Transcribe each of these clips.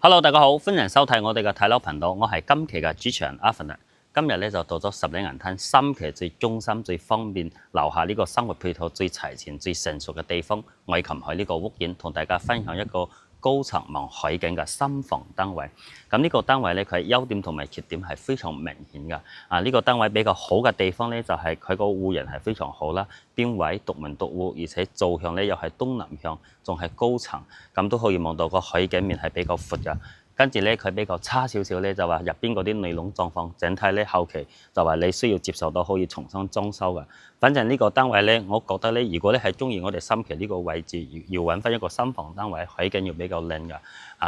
Hello，大家好，歡迎收睇我哋嘅睇樓頻道，我係今期嘅主持人阿芬啊。今日咧就到咗十里銀灘三期最中心、最方便、樓下呢個生活配套最齊全、最成熟嘅地方——愛琴海呢個屋苑，同大家分享一個高層望海景嘅深房單位。咁呢個單位咧，佢優點同埋缺點係非常明顯嘅。呢個單位比較好嘅地方咧，就係佢個戶型係非常好啦，邊位獨門獨戶，而且坐向咧又係東南向，仲係高層，咁都可以望到個海景面係比較闊嘅。跟住咧，佢比較差少少咧，就話入邊嗰啲內籠狀況，整體咧後期就話你需要接受到可以重新裝修嘅。反正呢個單位咧，我覺得咧，如果咧係中意我哋三期呢個位置，要揾翻一個深房單位，海景要比較靚嘅，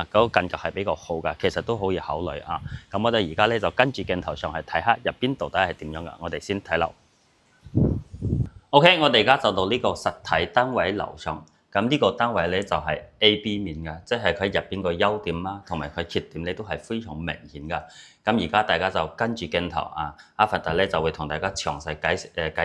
嗰個間隔係比較好嘅，其實都可以考慮啊。咁我哋而家咧就跟住鏡頭上去睇下入邊到底係點樣嘅。我哋先睇樓。OK，我哋而家就到呢個實體單位樓上。咁呢個單位咧就係 A、B 面嘅，即係佢入邊個優點啦，同埋佢缺點咧都係非常明顯嘅。咁而家大家就跟住鏡頭阿佛特咧就會同大家詳細解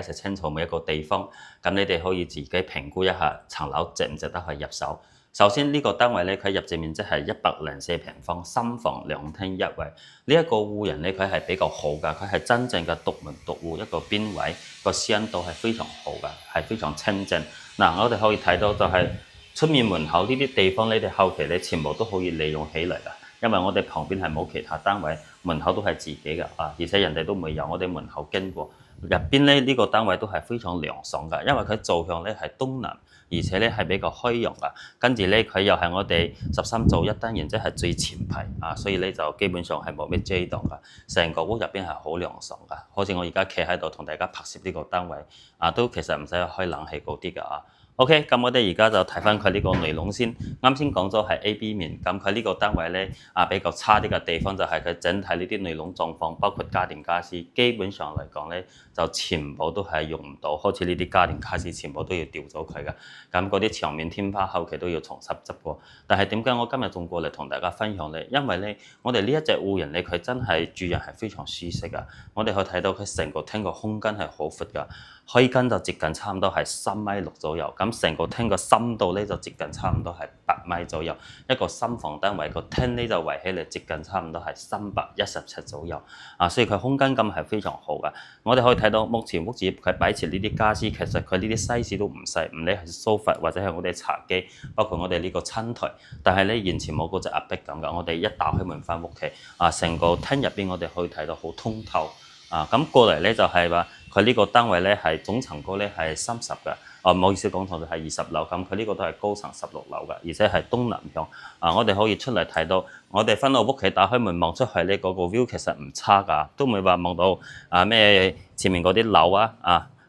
釋清楚每一個地方。咁你哋可以自己評估一下層樓值唔值得去入手。首先呢個單位咧，佢入籍面積係104平方，深房2廳1衛。呢一個戶型咧，佢係比較好㗎，佢係真正嘅獨門獨戶，一個邊位個私隱度係非常好㗎，係非常清淨。我哋可以睇到就係出面門口呢啲地方，你哋後期咧全部都可以利用起嚟㗎，因為我哋旁邊係冇其他單位，門口都係自己嘅而且人哋都未由我哋門口經過。入邊咧呢個單位都係非常涼爽㗎，因為佢坐向咧係東南，而且咧係比較開揚㗎。跟住咧佢又係我哋13組一單元，即係最前排所以咧就基本上係冇咩遮擋㗎。成個屋入邊係好涼爽㗎，好似我而家企喺度同大家拍攝呢個單位都其實唔使開冷氣嗰啲㗎OK，咁我哋而家就睇翻佢呢個內籠先。啱先講咗係 A、B 面，咁佢呢個單位咧比較差啲嘅地方就係佢整體呢啲內籠狀況，包括家電家私，基本上嚟講咧就全部都係用唔到，好似呢啲家電家私全部都要掉咗佢嘅。咁嗰啲牆面天花後期都要重新執過。但係點解我今日仲過嚟同大家分享咧？因為咧我哋呢一隻戶型咧，佢真係住人係非常舒適㗎。我哋可以睇到佢成個廳個空間係好闊㗎。開間就接近差唔多係3.6米左右，咁成個廳個深度咧就接近差唔多係8米左右。一個深房單位個廳咧就圍起嚟接近差唔多係317尺左右所以佢空間感係非常好噶。我哋可以睇到目前屋主佢擺設呢啲家私，其實佢呢啲 size 都唔細，唔理係梳化或者係我哋茶几，包括我哋呢個餐台，但係咧完全冇嗰隻壓迫感噶。我哋一打開門翻屋企成個廳入邊我哋可以睇到好通透咁過嚟咧就係話。佢呢個單位咧係總層高咧係30嘅，唔好意思講錯咗係20樓，咁佢呢個都係高層16樓嘅，而且係東南向。我哋可以出嚟睇到，我哋返到屋企打開門望出去咧，嗰個 view 其實唔差㗎，都唔會話望到咩前面嗰啲樓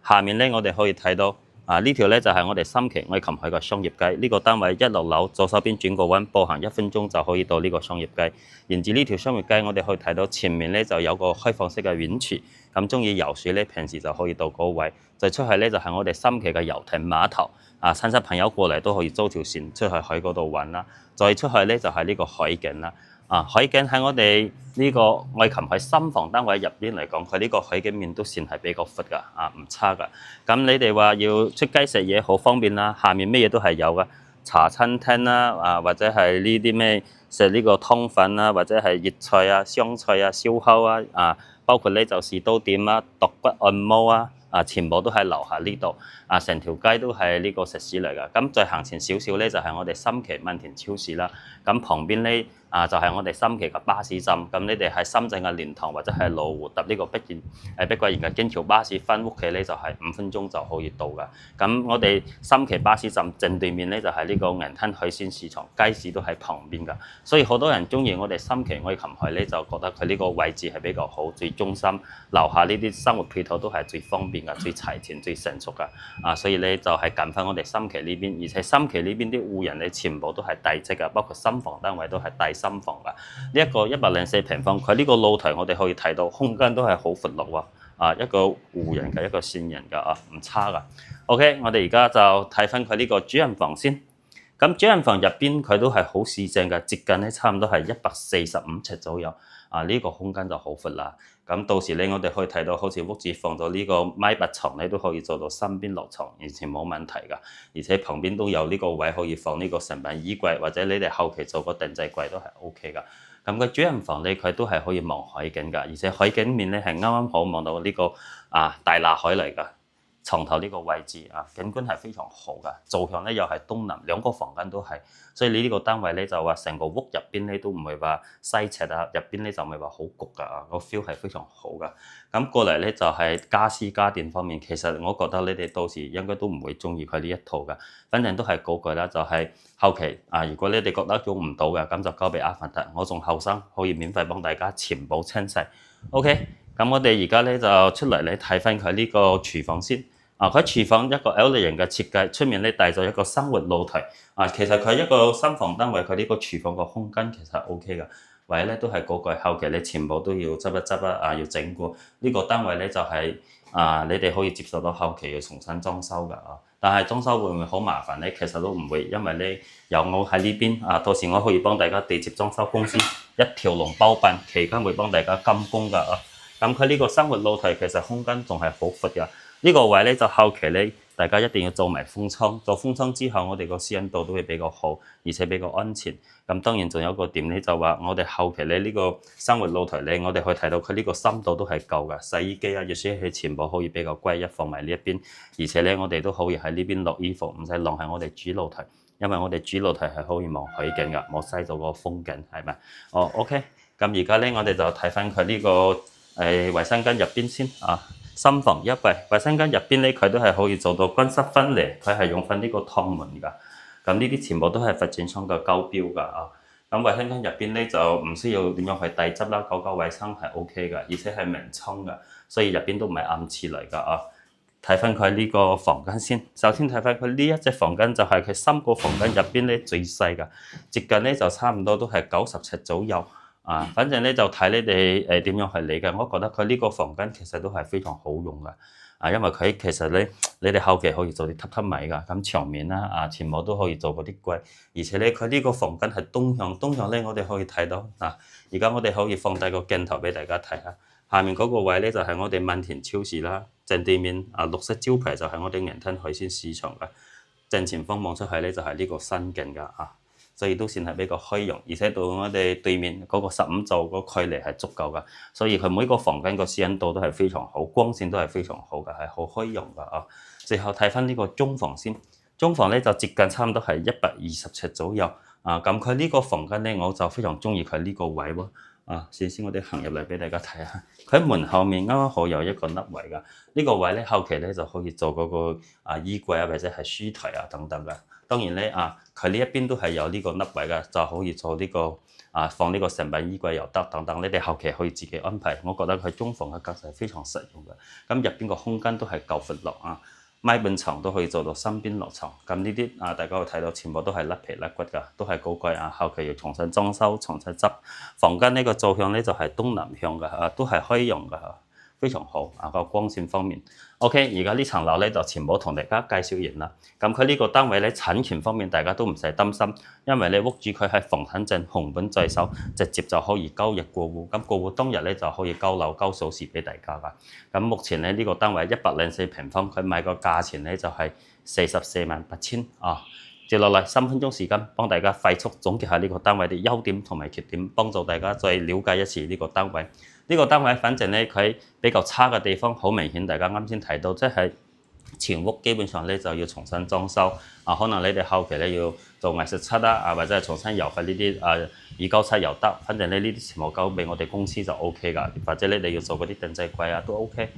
下面咧我哋可以睇到。呢條咧就係我哋三期愛琴海嘅商業街，呢個單位1樓左手邊轉個彎，步行1分鐘就可以到呢個商業街。沿住呢條商業街，我哋可以睇到前面咧就有個開放式嘅泳池，咁中意游水咧，平時就可以到嗰位。再出去咧就係我哋三期嘅遊艇碼頭，親戚朋友過嚟都可以租條船出去海嗰度玩啦。再出去咧就係呢個海景啦。海景喺我哋呢個愛琴海深房單位入邊嚟講，佢呢個海景面都算係比較闊㗎，唔差㗎。咁你哋話要出街食嘢好方便啦，下面咩嘢都係有㗎，茶餐廳啦，或者係呢啲咩食呢個湯粉啦，或者係粵菜湘菜燒烤包括呢就士多店獨骨按摩全部都喺樓下呢度成條街都係呢個食肆嚟㗎。咁再行前少少咧，就係我哋三期麥田超市啦。咁旁邊咧就係我哋三期嘅巴士站。咁你哋喺深圳嘅蓮塘或者係羅湖搭呢個碧桂園嘅京橋巴士翻屋企咧，就係5分鐘就可以到㗎。咁我哋三期巴士站正對面咧，就係呢個銀灘海鮮市場，街市都喺旁邊㗎。所以好多人中意我哋三期愛琴海咧，就覺得佢呢個位置係比較好，最中心，樓下呢啲生活配套都係最方便㗎，最齊全、最成熟㗎。所以咧就係近翻我哋三期呢邊，而且三期呢邊啲戶人咧全部都係遞積㗎，包括深房單位都係遞深房㗎。呢一個104平方，佢呢個露台我哋可以睇到空間都係好闊落一個戶人嘅一個線人㗎唔差㗎。OK， 我哋而家就睇翻佢呢個主人房先。咁主人房入邊佢都係好市正嘅，接近咧差唔多係145尺左右。呢個空間就好闊啦。咁到時咧，我哋可以睇到好似屋主放咗呢個米八床咧，都可以做到三邊落床，完全冇問題噶。而且旁邊都有呢個位可以放呢個成品衣櫃，或者你哋後期做個定製櫃都係 OK 噶。咁個主人房咧，佢都係可以望海景噶，而且海景面咧係啱啱好望到呢個大湳海嚟噶。床頭呢個位置景觀係非常好噶，坐向咧又係東南，兩個房間都係，所以你呢個單位咧就話成個屋入邊咧都唔會話西斜入邊咧就唔係話好焗噶個 feel 係非常好噶。咁過嚟咧就係家私家電方面，其實我覺得你哋到時應該都唔會中意佢呢一套噶，反正都係嗰句啦，就係後期如果你哋覺得用唔到嘅，咁就交俾阿凡達，我仲後生可以免費幫大家全部清洗。OK， 咁我哋而家咧就出嚟咧睇翻佢呢個廚房先。佢廚房一個 L 型嘅設計，出面咧帶咗一個生活露台。其實佢一個三房單位，佢呢個廚房個空間其實 OK 嘅，唯一咧都係嗰個後期你全部都要執一執要整過。呢個單位咧就係你哋可以接受到後期要重新裝修㗎但係裝修會唔會好麻煩咧？其實都唔會，因為咧有我喺呢邊到時我可以幫大家地接裝修公司一條龍包辦，期間會幫大家監工㗎咁佢呢個生活露台其實空間仲係好闊㗎。呢個位咧就後期咧，大家一定要做埋風窗。做風窗之後，我哋個私隱度都會比較好，而且比較安全。咁當然仲有一個點咧，就話我哋後期咧呢個生活露台咧，我哋可以睇到佢呢個深度都係夠嘅。洗衣機熱水器全部可以比較歸一放埋呢一邊，而且咧我哋都可以喺呢邊落衣服，唔使晾喺我哋主露台，因為我哋主露台係可以望海景嘅，冇嘥咗個風景，係咪？OK， 咁而家咧我哋就睇翻佢呢個衛生間入邊先三房一衛，衛生間入邊咧，佢都係可以做到乾濕分離，佢係用翻呢個趟門㗎。咁呢啲全部都係發展商嘅交標㗎咁衛生間入邊咧就唔需要點樣去遞執啦，搞衛生係 OK 㗎，而且係明窗㗎，所以入邊都唔係暗廁嚟㗎睇翻佢呢個房間先，首先睇翻佢呢一隻房間就係佢3個房間入邊咧最細㗎，接近咧就差唔多都係90尺左右。反正咧就睇你哋點樣去理嘅，我覺得佢呢個房間其實都係非常好用嘅，因為佢其實咧你哋後期可以做啲榻榻米㗎，咁牆面啦全部都可以做嗰啲櫃，而且咧佢呢個房間係東向，東向咧我哋可以睇到而家我哋可以放低個鏡頭俾大家睇下，下面嗰個位咧就係我哋萬田超市啦，正對面綠色招牌就係我哋銀灘海鮮市場嘅，正前方望出去咧就係呢個新景㗎所以都算係比較虛榮，而且到我哋對面嗰個15座個距離係足夠㗎，所以佢每個房間個私隱度都係非常好，光線都係非常好㗎，係好虛榮㗎最後睇翻呢個中房先，中房咧就接近差唔多係120尺左右咁佢呢個房間咧我就非常中意佢呢個位喎先我哋行入嚟俾大家睇下，佢門後面啱啱好有一個凹位㗎，呢個位咧後期咧就可以做嗰個衣櫃或者係書台等等㗎。當然咧佢呢一邊都係有呢個凹位嘅，就可以做呢個放呢個成品衣櫃又得等等，你哋後期可以自己安排。我覺得佢中房嘅格局係非常實用嘅，咁入邊個空間都係夠闊落米半床都可以做到三邊落床。咁呢啲大家會睇到全部都係甩皮甩骨㗎，都係高貴後期要重新裝修、重新執。房間呢個坐向咧就係東南向嘅都係可以用嘅非常好個光線方面。OK， 而家呢層樓咧就全部同大家介紹完啦。咁佢呢個單位咧產權方面大家都唔使擔心，因為咧屋主佢係房產證紅本在手，直接就可以交易過戶。咁過戶當日咧就可以交樓交鎖匙俾大家㗎。咁目前咧呢個單位104平方，佢賣個價錢咧就係448000接落嚟3分鐘時間，幫大家快速總結下呢個單位嘅優點同埋缺點，幫助大家再了解一次呢個單位。呢個單位反正咧佢比較差嘅地方好明顯，大家啱先提到，即係前屋基本上咧就要重新裝修可能你哋後期咧要做藝術漆啦或者係重新油發呢啲乳膠漆又得，反正咧呢啲全部交俾我哋公司就 O K 㗎，或者你要做嗰啲定製櫃都 O K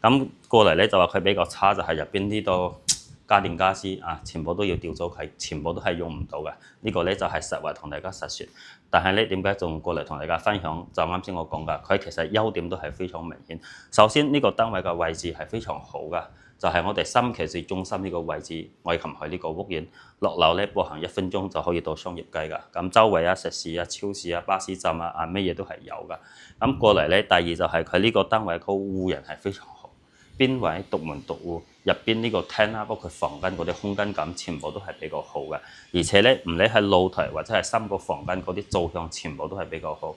咁過嚟咧就話佢比較差就係入邊呢度家電家私全部都要調咗佢，全部都係用唔到嘅。呢個咧就係實話同大家實説。但係咧點解仲過嚟同大家分享？就啱先我講㗎，佢其實優點都係非常明顯。首先呢個單位嘅位置係非常好㗎，就係我哋新奇市中心呢個位置，愛琴海呢個屋苑落樓咧步行1分鐘就可以到商業街㗎。咁周圍食肆超市巴士站乜嘢都係有㗎。咁過嚟咧，第二就係佢呢個單位個戶型係非常好，邊位獨門獨戶。入邊呢個廳啦，包括房間嗰啲空間感全部都係比較好嘅，而且咧唔理係露台或者係三個房間嗰啲坐向全部都係比較好。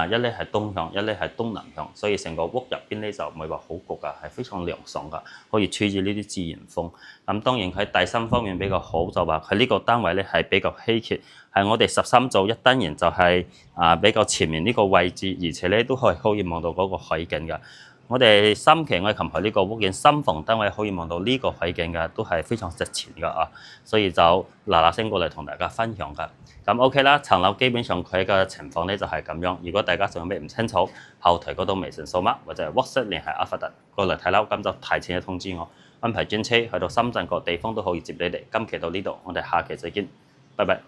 一咧係東向，一咧係東南向，所以成個屋入邊咧就唔係話好焗噶，係非常涼爽噶，可以吹住呢啲自然風。咁當然佢第三方面比較好就話佢呢個單位咧係比較稀缺，係我哋13組一單元就係比較前面呢個位置，而且咧都可以望到嗰個海景嘅。我哋3期我哋琴日呢個屋苑3房單位可以望到呢個海景嘅，都係非常值錢㗎啊！所以就嗱嗱聲過嚟同大家分享㗎。咁 OK 啦，層樓基本上佢嘅情況咧就係咁樣。如果大家仲有咩唔清楚，後台嗰度微信掃碼或者 WhatsApp 聯繫阿發達過嚟睇樓，咁就提前嘅通知我，安排專車去到深圳各地方都可以接你哋。今期到呢度，我哋下期再見，拜拜。